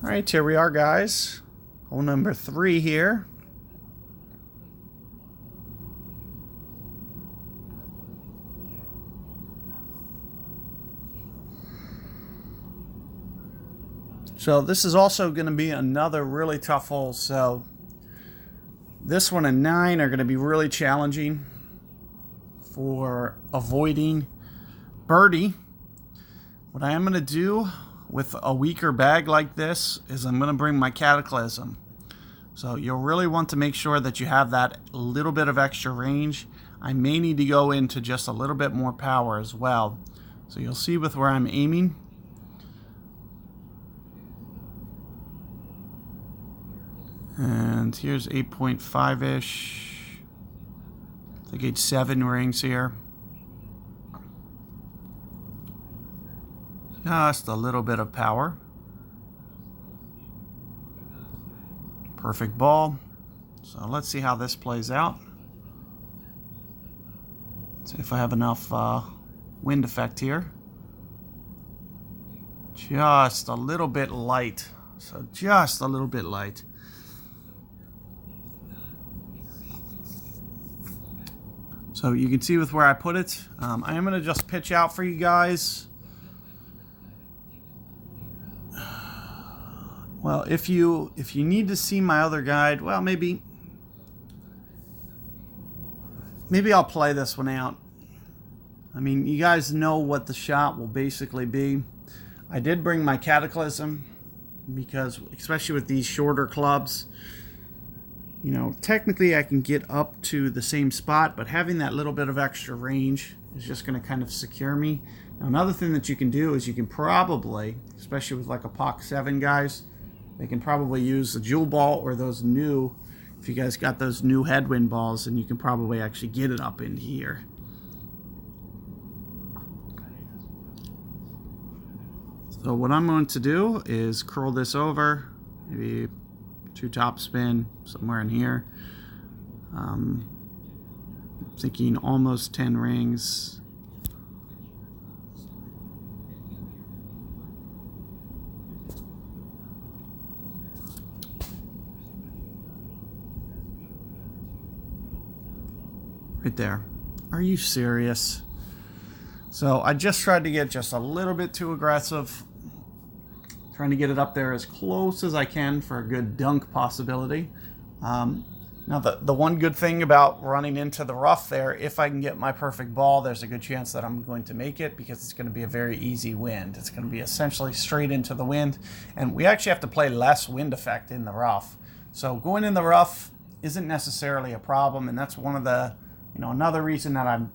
All right, here we are, guys. Hole number 3 here. So this is also going to be another really tough hole. So this one and 9 are going to be really challenging for avoiding birdie. What I am going to do with a weaker bag like this is I'm going to bring my Cataclysm. So you'll really want to make sure that you have that little bit of extra range. I may need to go into just a little bit more power as well. So you'll see with where I'm aiming. And here's 8.5-ish. I think it's 7 rings here. Just a little bit of power. Perfect ball. So let's see how this plays out. See if I have enough wind effect here. Just a little bit light. So just a little bit light. So you can see with where I put it. I am going to just pitch out for you guys. Well, if you need to see my other guide, well, maybe I'll play this one out. I mean, you guys know what the shot will basically be. I did bring my Cataclysm because, especially with these shorter clubs, you know, technically I can get up to the same spot, but having that little bit of extra range is just going to kind of secure me. Now, another thing that you can do is you can probably, especially with like a POC 7 guys, they can probably use the jewel ball or those new, if you guys got those new headwind balls, and you can probably actually get it up in here. So what I'm going to do is curl this over, maybe 2 top spin somewhere in here. Thinking almost 10 rings. Right there. Are you serious? So I just tried to get just a little bit too aggressive. Trying to get it up there as close as I can for a good dunk possibility. Now the one good thing about running into the rough there, if I can get my perfect ball, there's a good chance that I'm going to make it because it's going to be a very easy wind. It's going to be essentially straight into the wind. And we actually have to play less wind effect in the rough. So going in the rough isn't necessarily a problem. And that's one of the, another reason that I'm,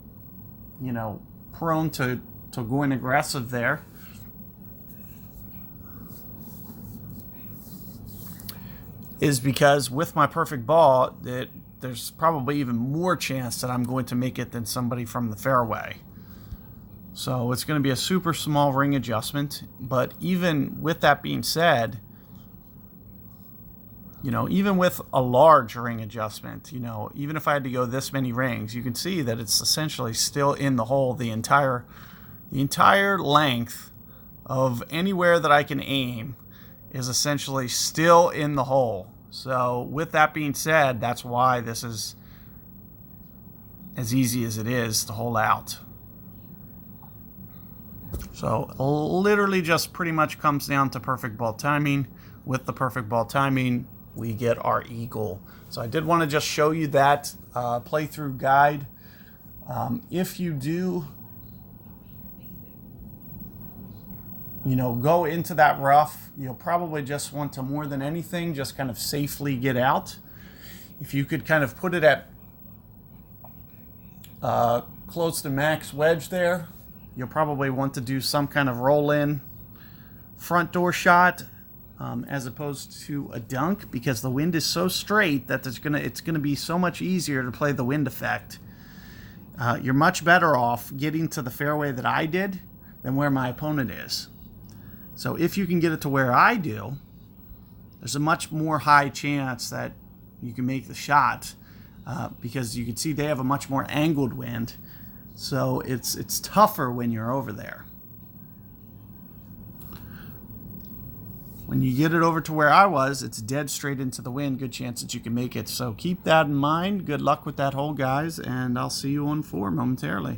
prone to going aggressive there. Is because with my perfect ball, there's probably even more chance that I'm going to make it than somebody from the fairway. So it's going to be a super small ring adjustment. But even with that being said, even with a large ring adjustment, even if I had to go this many rings, you can see that it's essentially still in the hole the entire length of anywhere that I can aim is essentially still in the hole. So with that being said, that's why this is as easy as it is to hole out. So literally just pretty much comes down to perfect ball timing. With the perfect ball timing, we get our eagle. So I did want to just show you that playthrough guide. If you do go into that rough, you'll probably just want to, more than anything, just kind of safely get out. If you could kind of put it at close to max wedge there, you'll probably want to do some kind of roll-in front door shot as opposed to a dunk, because the wind is so straight that it's gonna be so much easier to play the wind effect. You're much better off getting to the fairway that I did than where my opponent is. So if you can get it to where I do, there's a much more high chance that you can make the shot because you can see they have a much more angled wind. So it's tougher when you're over there. When you get it over to where I was, it's dead straight into the wind. Good chance that you can make it. So keep that in mind. Good luck with that hole, guys, and I'll see you on 4 momentarily.